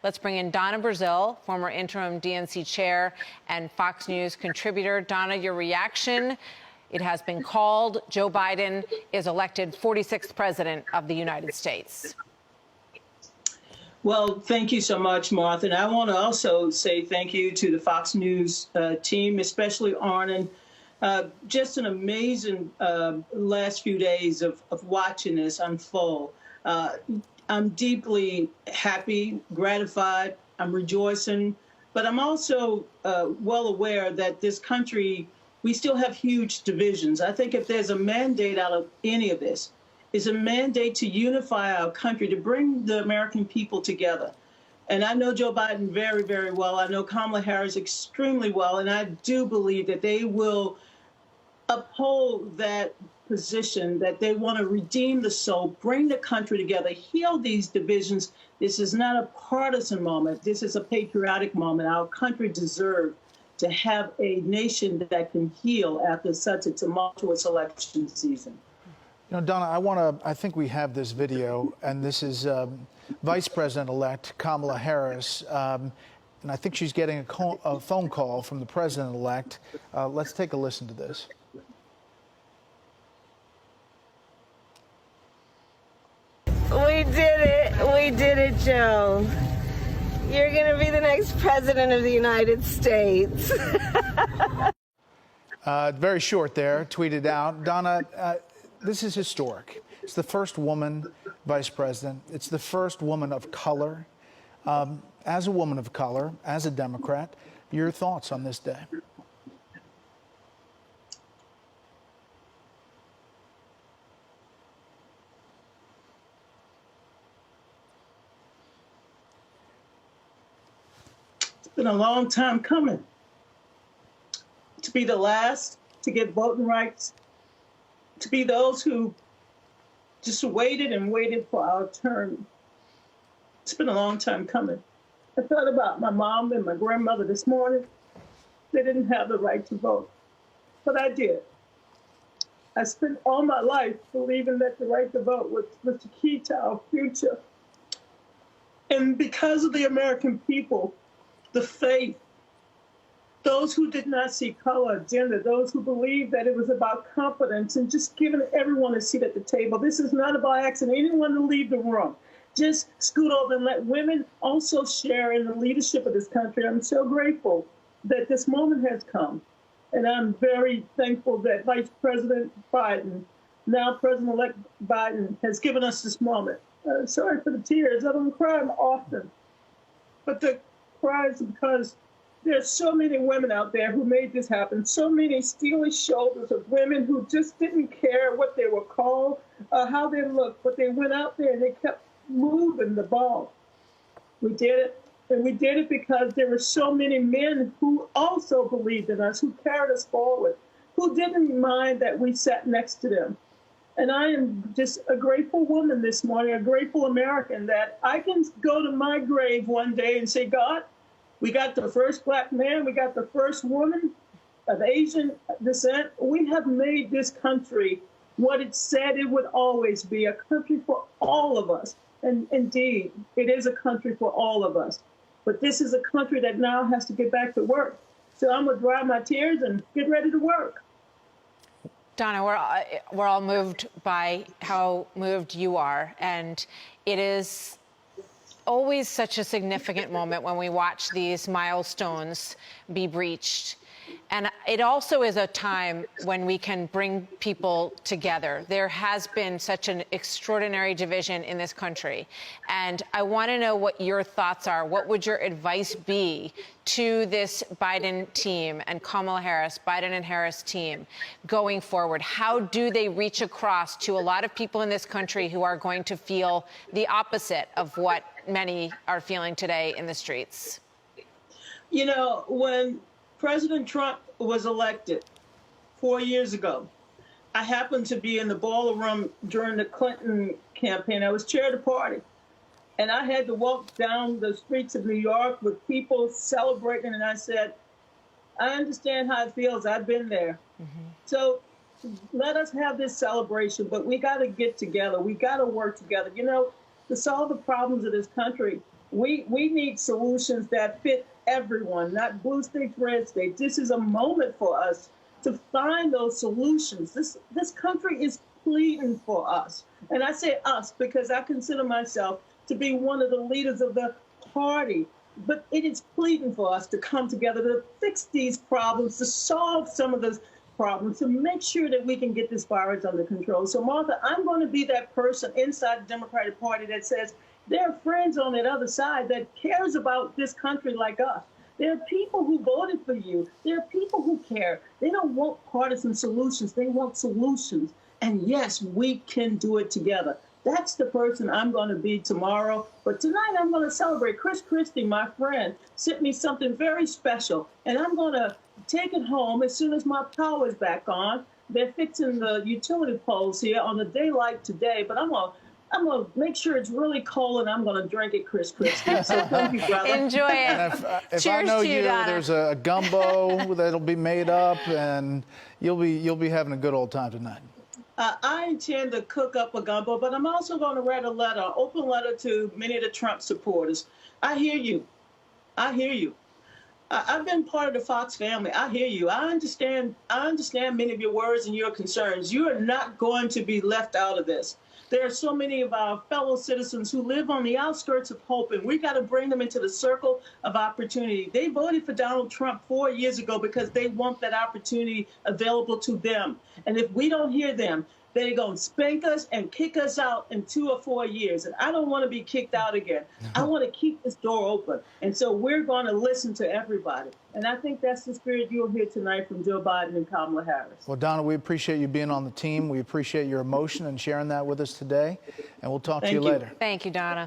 Let's bring in Donna Brazile, former interim DNC chair and Fox News contributor. Donna, your reaction. It has been called Joe Biden is elected 46th president of the United States. Well, thank you so much, Martha. And I want to also say thank you to the Fox News team, especially Arnon. Just an amazing last few days of watching this unfold. I'm deeply happy, gratified, I'm rejoicing, but I'm also well aware that this country, we still have huge divisions. I think if there's a mandate out of any of this, is a mandate to unify our country, to bring the American people together. And I know Joe Biden very, very well. I know Kamala Harris extremely well, and I do believe that they will uphold that position, that they want to redeem the soul, bring the country together, heal these divisions. This is not a partisan moment. This is a patriotic moment. Our country deserves to have a nation that can heal after such a tumultuous election season. You know, Donna, I think we have this video, and this is Vice President-elect Kamala Harris, and I think she's getting a phone call from the President-elect. Let's take a listen to this. We did it, Joe. You're going to be the next president of the United States. Very short there, tweeted out. Donna, this is historic. It's the first woman vice president. It's the first woman of color. As a woman of color, as a Democrat, your thoughts on this day? It's been a long time coming. To be the last to get voting rights, to be those who just waited and waited for our turn. It's been a long time coming. I thought about my mom and my grandmother this morning. They didn't have the right to vote, but I did. I spent all my life believing that the right to vote was the key to our future. And because of the American people, the faith, those who did not see color, gender, those who believed that it was about competence and just giving everyone a seat at the table. This is not about asking anyone to leave the room. Just scoot over and let women also share in the leadership of this country. I'm so grateful that this moment has come. And I'm very thankful that Vice President Biden, now President-elect Biden, has given us this moment. Sorry for the tears. I don't cry often. But the cries are because there's so many women out there who made this happen, so many steely shoulders of women who just didn't care what they were called, how they looked, but they went out there and they kept moving the ball. We did it, and we did it because there were so many men who also believed in us, who carried us forward, who didn't mind that we sat next to them. And I am just a grateful woman this morning, a grateful American, that I can go to my grave one day and say, God, we got the first black man, we got the first woman of Asian descent. We have made this country what it said it would always be, a country for all of us. And indeed, it is a country for all of us. But this is a country that now has to get back to work. So I'm going to dry my tears and get ready to work. Donna, we're all moved by how moved you are. And it is always such a significant moment when we watch these milestones be breached. And it also is a time when we can bring people together. There has been such an extraordinary division in this country. And I want to know what your thoughts are. What would your advice be to this Biden team and Kamala Harris, Biden and Harris team going forward? How do they reach across to a lot of people in this country who are going to feel the opposite of what many are feeling today in the streets? You know, when President Trump was elected 4 years ago, I happened to be in the ballroom during the Clinton campaign. I was chair of the party. And I had to walk down the streets of New York with people celebrating. And I said, I understand how it feels. I've been there. So let us have this celebration. But we got to get together. We got to work together. You know, to solve the problems of this country, We need solutions that fit everyone, not blue states, red states. This is a moment for us to find those solutions. This country is pleading for us. And I say us because I consider myself to be one of the leaders of the party. But it is pleading for us to come together to fix these problems, to solve some of the problems, to make sure that we can get this virus under control. So, Martha, I'm going to be that person inside the Democratic Party that says there are friends on that other side that cares about this country like us. There are people who voted for you. There are people who care. They don't want partisan solutions. They want solutions. And yes, we can do it together. That's the person I'm going to be tomorrow. But tonight I'm going to celebrate. Chris Christie, my friend, sent me something very special. And I'm going to take it home as soon as my power is back on. They're fixing the utility poles here on the daylight today. But I'm going to make sure it's really cold, and I'm going to drink it, Chris Christie. So thank you, brother. Enjoy it. And if I Cheers know to you, Donna. there's a gumbo that'll be made up, and you'll be having a good old time tonight. I intend to cook up a gumbo, but I'm also going to write a letter, an open letter to many of the Trump supporters. I hear you. I hear you. I've been part of the Fox family. I hear you. I understand many of your worries and your concerns. You are not going to be left out of this. There are so many of our fellow citizens who live on the outskirts of hope, and we got to bring them into the circle of opportunity. They voted for Donald Trump 4 years ago because they want that opportunity available to them. And if we don't hear them, they're going to spank us and kick us out in 2 or 4 years. And I don't want to be kicked out again. I want to keep this door open. And so we're going to listen to everybody. And I think that's the spirit you'll hear tonight from Joe Biden and Kamala Harris. Well, Donna, we appreciate you being on the team. We appreciate your emotion and sharing that with us today. And we'll talk to you later. Thank you, Donna.